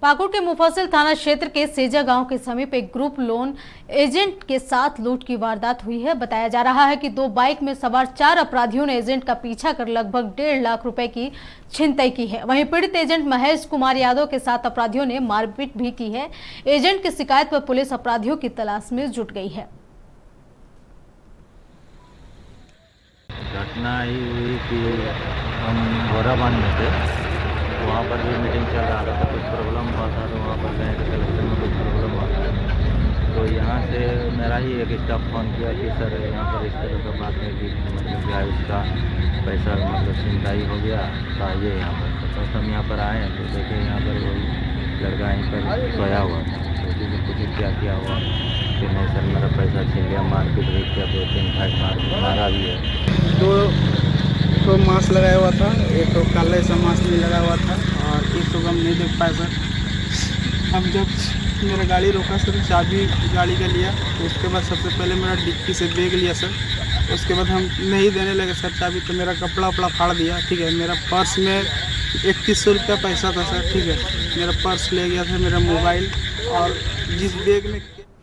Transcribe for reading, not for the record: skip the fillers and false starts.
पाकुड़ के मुफस्सिल थाना क्षेत्र के सेजा गांव के समीप एक ग्रुप लोन एजेंट के साथ लूट की वारदात हुई है। बताया जा रहा है कि दो बाइक में सवार 4 अपराधियों ने एजेंट का पीछा कर लगभग 1.5 लाख रुपए की छिनतई की है। वहीं पीड़ित एजेंट महेश कुमार यादव के साथ अपराधियों ने मारपीट भी की है। एजेंट की शिकायत पर पुलिस अपराधियों की तलाश में जुट गई है। घटना ही हुई कि हम गोराबान में थे, वहाँ पर भी मीटिंग चल रहा था, कुछ प्रॉब्लम हुआ था तो वहाँ पर गए थे, कलेक्शन में कुछ प्रॉब्लम हुआ था। तो यहाँ से मेरा ही एक स्टाफ फ़ोन किया कि सर यहाँ पर इस तरह का बात है कि मतलब क्या इसका पैसा मतलब छिनताई हो गया तो आइए यहाँ पर। तो हम यहाँ पर आए तो देखे यहाँ पर वही लड़का यहीं पर सोया हुआ था। तो उसी को पूछे क्या किया हुआ कि नहीं सर मेरा पैसा छीन लिया, मारपीट भी किया, 2-3 फाइट मारा भी है। तो मास्क लगाया हुआ था, एक तो काले सा मास्क नहीं लगा हुआ था और एक तो हम नहीं देख पाए सर। हम जब मेरा गाड़ी रोका सर, चाबी गाड़ी का लिया तो उसके बाद सबसे पहले मेरा डिक्की से बैग लिया सर। उसके बाद हम नहीं देने लगे सर चाबी, तो मेरा कपड़ा वपड़ा फाड़ दिया। ठीक है, मेरा पर्स में 3100 रुपया पैसा था सर। ठीक है, मेरा पर्स ले गया था, मेरा मोबाइल और जिस बैग में